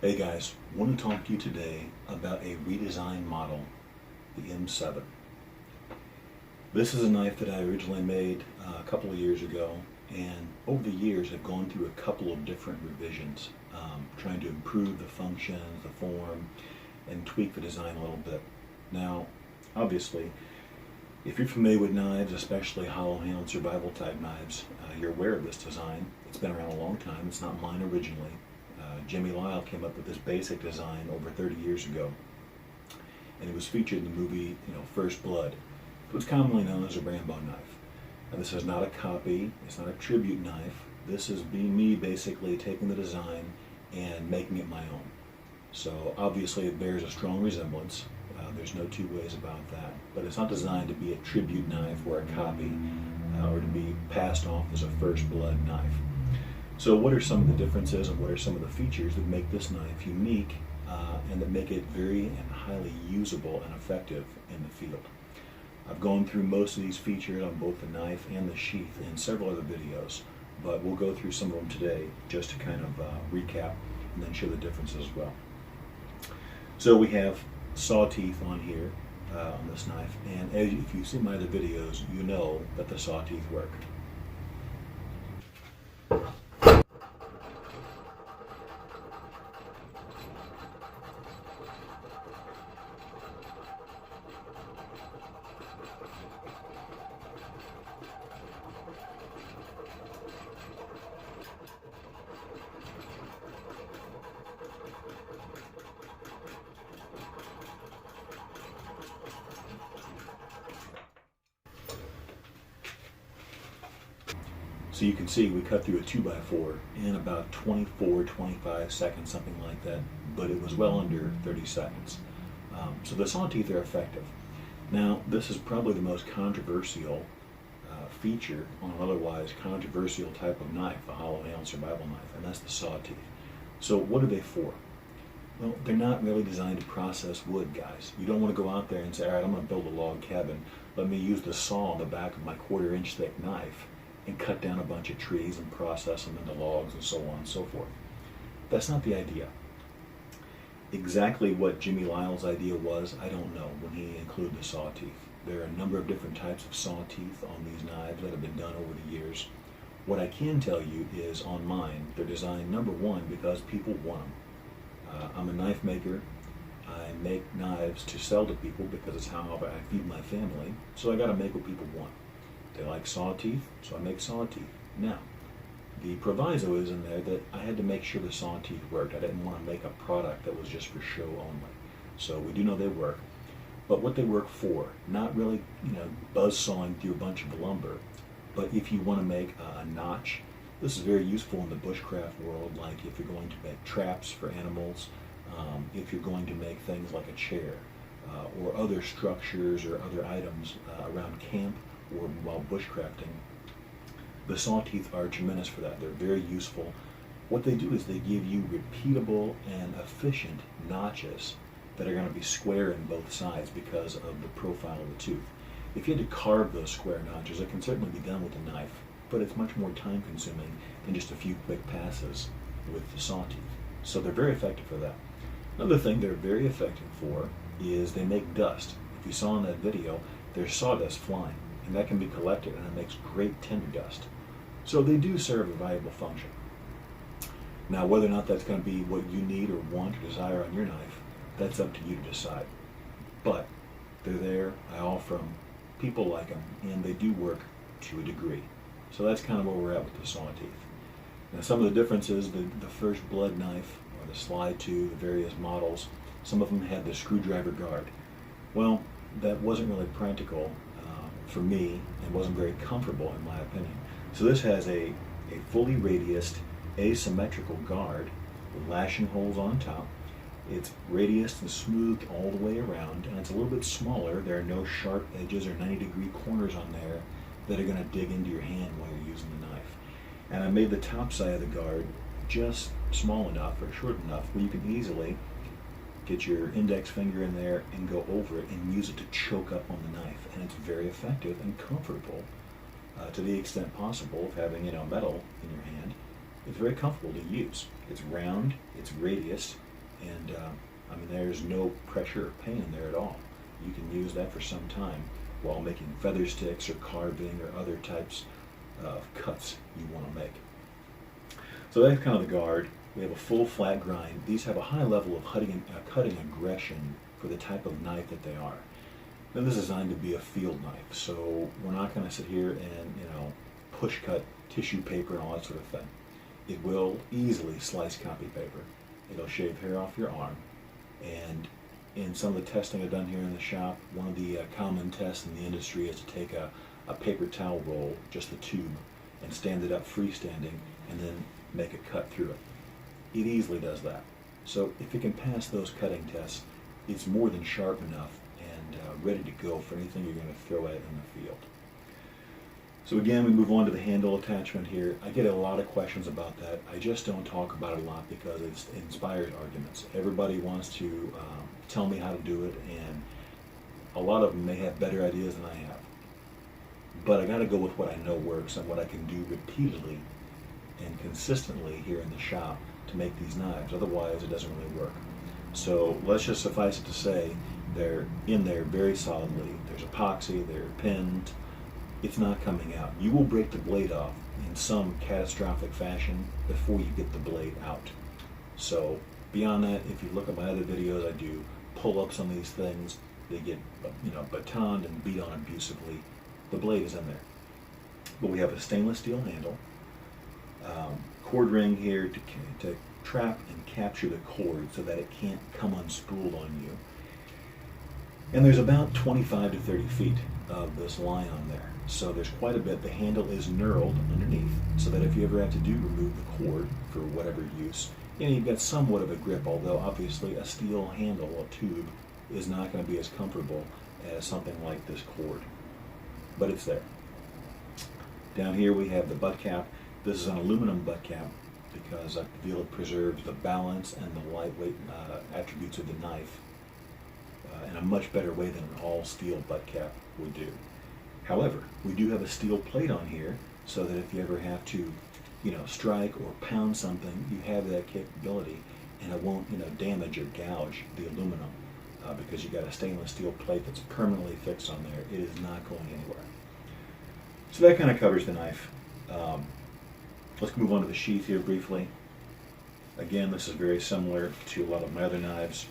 Hey guys, want to talk to you today about a redesigned model, the M7. This is a knife that I originally made a couple of years ago, and over the years I've gone through a couple of different revisions, trying to improve the functions, the form, and tweak the design a little bit. Now, obviously, if you're familiar with knives, especially hollow-handled survival type knives, you're aware of this design. It's been around a long time. It's not mine originally. Jimmy Lyle came up with this basic design over 30 years ago, and it was featured in the movie, First Blood. It was commonly known as a Rambo knife. Now, this is not a copy. It's not a tribute knife. This is me basically taking the design and making it my own. So obviously it bears a strong resemblance. There's no two ways about that. But it's not designed to be a tribute knife or a copy, or to be passed off as a First Blood knife. So what are some of the differences and what are some of the features that make this knife unique and that make it very and highly usable and effective in the field? I've gone through most of these features on both the knife and the sheath in several other videos, but we'll go through some of them today just to kind of recap and then show the differences as well. So we have saw teeth on here on this knife, and if you've seen my other videos, you know that the saw teeth work. So you can see we cut through a 2x4 in about 24, 25 seconds, something like that, but it was well under 30 seconds. So the saw teeth are effective. Now, this is probably the most controversial feature on an otherwise controversial type of knife, a hollow-handled survival knife, and that's the saw teeth. So what are they for? Well, they're not really designed to process wood, guys. You don't want to go out there and say, all right, I'm going to build a log cabin. Let me use the saw on the back of my 1/4-inch thick knife and cut down a bunch of trees and process them into logs and so on and so forth. That's not the idea. Exactly what Jimmy Lyle's idea was, I don't know, when he included the saw teeth. There are a number of different types of saw teeth on these knives that have been done over the years. What I can tell you is on mine, they're designed, number one, because people want them. I'm a knife maker. I make knives to sell to people because it's how I feed my family, so I got to make what people want. They like saw teeth, so I make saw teeth. Now, the proviso is in there that I had to make sure the saw teeth worked. I didn't want to make a product that was just for show only. So we do know they work. But what they work for, not really, buzz sawing through a bunch of lumber, but if you want to make a notch, this is very useful in the bushcraft world, like if you're going to make traps for animals, if you're going to make things like a chair, or other structures or other items around camp, or while bushcrafting. The saw teeth are tremendous for that. They're very useful. What they do is they give you repeatable and efficient notches that are going to be square in both sides because of the profile of the tooth. If you had to carve those square notches, it can certainly be done with a knife, but it's much more time consuming than just a few quick passes with the saw teeth. So they're very effective for that. Another thing they're very effective for is they make dust. If you saw in that video, there's sawdust flying, and that can be collected and it makes great tinder dust. So they do serve a valuable function. Now, whether or not that's going to be what you need or want or desire on your knife, that's up to you to decide. But they're there. I offer them. People like them, and they do work to a degree. So that's kind of where we're at with the saw teeth. Now, some of the differences, the First Blood knife, or the Slide 2, the various models, some of them had the screwdriver guard. Well, that wasn't really practical for me and wasn't very comfortable in my opinion. So this has a fully radiused asymmetrical guard with lashing holes on top. It's radiused and smoothed all the way around, and it's a little bit smaller. There are no sharp edges or 90-degree corners on there that are going to dig into your hand while you're using the knife. And I made the top side of the guard just small enough or short enough where you can easily get your index finger in there and go over it and use it to choke up on the knife. And it's very effective and comfortable to the extent possible of having metal in your hand. It's very comfortable to use. It's round, it's radius, And I mean, there's no pressure or pain in there at all. You can use that for some time while making feather sticks or carving or other types of cuts you want to make. So that's kind of the guard. We have a full flat grind. These have a high level of cutting aggression for the type of knife that they are. Now this is designed to be a field knife, so we're not going to sit here and, push cut tissue paper and all that sort of thing. It will easily slice copy paper. It'll shave hair off your arm. And in some of the testing I've done here in the shop, one of the common tests in the industry is to take a paper towel roll, just the tube, and stand it up freestanding, and then make a cut through it. It easily does that. So if it can pass those cutting tests, it's more than sharp enough and ready to go for anything you're going to throw at it in the field. So again, we move on to the handle attachment here. I get a lot of questions about that. I just don't talk about it a lot because it inspires arguments. Everybody wants to tell me how to do it, and a lot of them may have better ideas than I have. But I got to go with what I know works and what I can do repeatedly and consistently here in the shop to make these knives. Otherwise, it doesn't really work. So let's just suffice it to say they're in there very solidly. There's epoxy, they're pinned. It's not coming out. You will break the blade off in some catastrophic fashion before you get the blade out. So beyond that, if you look at my other videos, I do pull-ups on these things. They get batoned and beat on abusively. The blade is in there. But we have a stainless steel handle, cord ring here to trap and capture the cord so that it can't come unspooled on you. And there's about 25 to 30 feet of this line on there. So there's quite a bit. The handle is knurled underneath so that if you ever have to remove the cord for whatever use, you've got somewhat of a grip, although obviously a steel handle, a tube, is not going to be as comfortable as something like this cord. But it's there. Down here we have the butt cap. This is an aluminum butt cap because I feel it preserves the balance and the lightweight attributes of the knife in a much better way than an all-steel butt cap would do. However, we do have a steel plate on here so that if you ever have to, strike or pound something, you have that capability, and it won't, damage or gouge the aluminum because you got a stainless steel plate that's permanently fixed on there. It is not going anywhere. So that kind of covers the knife. Let's move on to the sheath here briefly. Again, this is very similar to a lot of my other knives.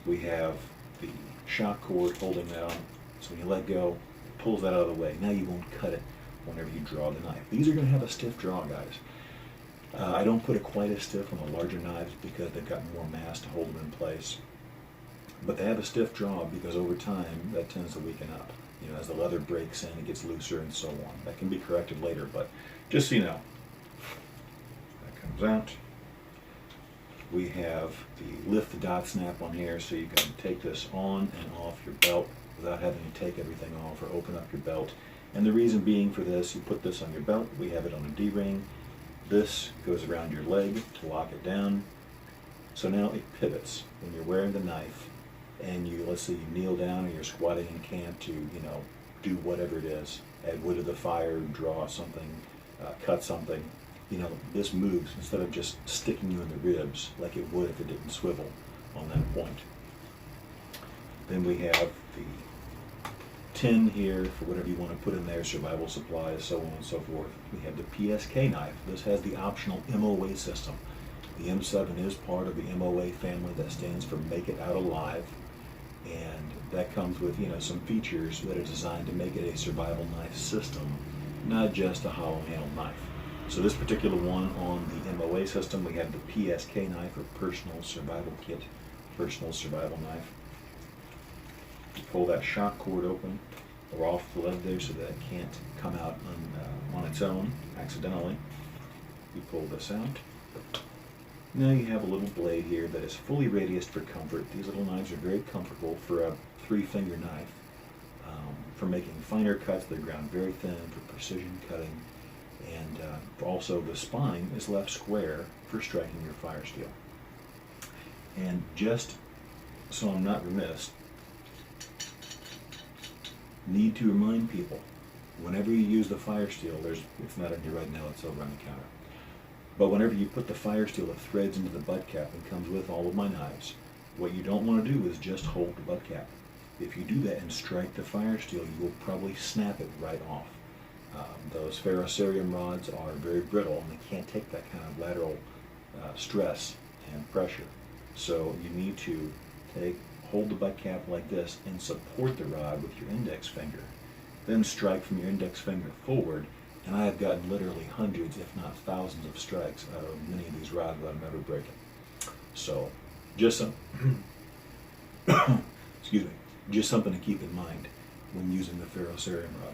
We have the shock cord holding that on, so when you let go, it pulls that out of the way. Now you won't cut it whenever you draw the knife. These are going to have a stiff draw, guys. I don't put it quite as stiff on the larger knives because they've got more mass to hold them in place. But they have a stiff draw because over time that tends to weaken up. As the leather breaks in, it gets looser and so on. That can be corrected later, but just so you know. That comes out. We have the lift the dot snap on here so you can take this on and off your belt without having to take everything off or open up your belt. And the reason being for this, you put this on your belt, we have it on a D-ring. This goes around your leg to lock it down. So now it pivots when you're wearing the knife and let's say you kneel down or you're squatting in camp to, do whatever it is, add wood to the fire, draw something, cut something. This moves instead of just sticking you in the ribs like it would if it didn't swivel on that point. Then we have the tin here for whatever you want to put in there, survival supplies, so on and so forth. We have the PSK knife. This has the optional MOA system. The M7 is part of the MOA family that stands for Make It Out Alive, and that comes with some features that are designed to make it a survival knife system, not just a hollow handled knife. So this particular one on the MOA system, we have the PSK knife, or Personal Survival Kit, Personal Survival Knife. You pull that shock cord open or off the lead there so that it can't come out on its own accidentally. You pull this out. Now you have a little blade here that is fully radiused for comfort. These little knives are very comfortable for a 3-finger knife. For making finer cuts, they're ground very thin for precision cutting. And also the spine is left square for striking your fire steel. And just so I'm not remiss, need to remind people, whenever you use the fire steel, it's not in here right now, it's over on the counter. But whenever you put the fire steel that threads into the butt cap and comes with all of my knives, what you don't want to do is just hold the butt cap. If you do that and strike the fire steel, you will probably snap it right off. Those ferrocerium rods are very brittle and they can't take that kind of lateral stress and pressure. So you need to hold the butt cap like this and support the rod with your index finger. Then strike from your index finger forward, and I have gotten literally hundreds, if not thousands, of strikes out of many of these rods without them ever breaking. So just some, excuse me, just something to keep in mind when using the ferrocerium rod.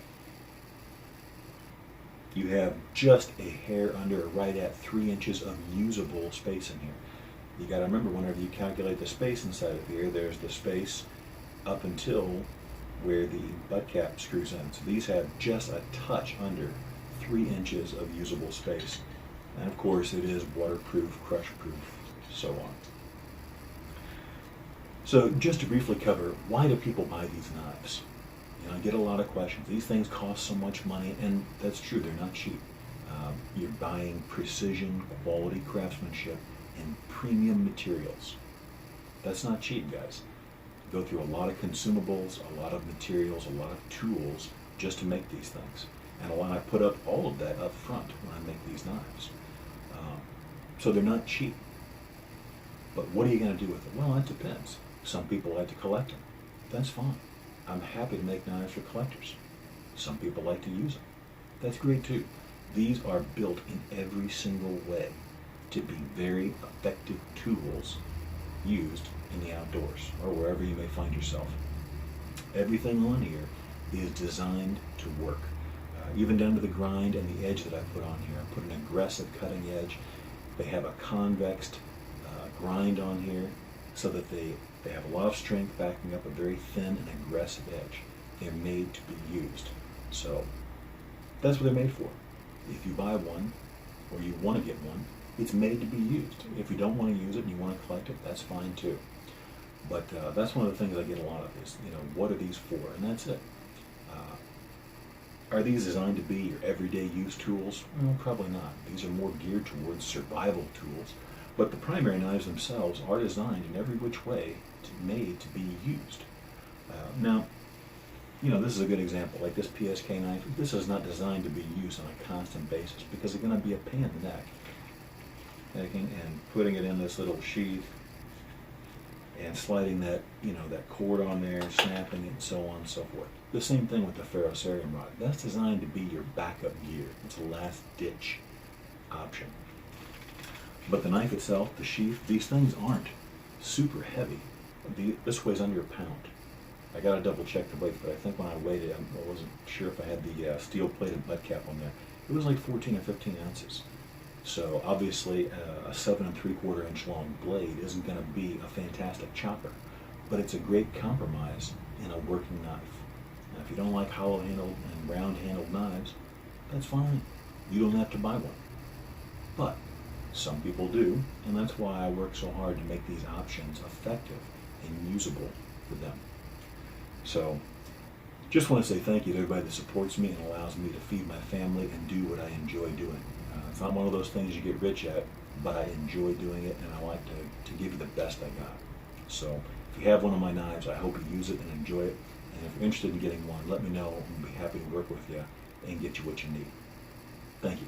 You have just a hair under, or right at 3 inches of usable space in here. You got to remember, whenever you calculate the space inside of here, there's the space up until where the butt cap screws in. So these have just a touch under 3 inches of usable space. And of course it is waterproof, crush proof, so on. So just to briefly cover, why do people buy these knives? I get a lot of questions. These things cost so much money, and that's true, they're not cheap. You're buying precision, quality craftsmanship, and premium materials. That's not cheap, guys. You go through a lot of consumables, a lot of materials, a lot of tools just to make these things. And I put up all of that up front when I make these knives. So they're not cheap. But what are you going to do with it? Well, it depends. Some people like to collect them. That's fine. I'm happy to make knives for collectors. Some people like to use them. That's great too. These are built in every single way to be very effective tools used in the outdoors or wherever you may find yourself. Everything on here is designed to work. Even down to the grind and the edge that I put on here. I put an aggressive cutting edge. They have a convex grind on here so that they have a lot of strength backing up a very thin and aggressive edge. They're made to be used. So that's what they're made for. If you buy one or you want to get one, it's made to be used. If you don't want to use it and you want to collect it, that's fine too. But that's one of the things I get a lot of is, what are these for? And that's it. Are these designed to be your everyday use tools? Well, probably not. These are more geared towards survival tools. But the primary knives themselves are designed in every which way made to be used. Now, this is a good example. Like this PSK knife, this is not designed to be used on a constant basis because it's going to be a pain in the neck. Taking and putting it in this little sheath and sliding that, that cord on there, snapping it, and so on and so forth. The same thing with the ferrocerium rod. That's designed to be your backup gear. It's a last ditch option. But the knife itself, the sheath, these things aren't super heavy. This weighs under a pound. I got to double check the weight, but I think when I weighed it, I wasn't sure if I had the steel-plated butt cap on there. It was like 14 or 15 ounces. So obviously a 7 3/4 inch long blade isn't going to be a fantastic chopper, but it's a great compromise in a working knife. Now, if you don't like hollow-handled and round-handled knives, that's fine. You don't have to buy one. But some people do, and that's why I work so hard to make these options effective and usable for them. So, just want to say thank you to everybody that supports me and allows me to feed my family and do what I enjoy doing. It's not one of those things you get rich at, but I enjoy doing it, and I like to give you the best I got. So, if you have one of my knives, I hope you use it and enjoy it. And if you're interested in getting one, let me know, and I'll be happy to work with you and get you what you need. Thank you.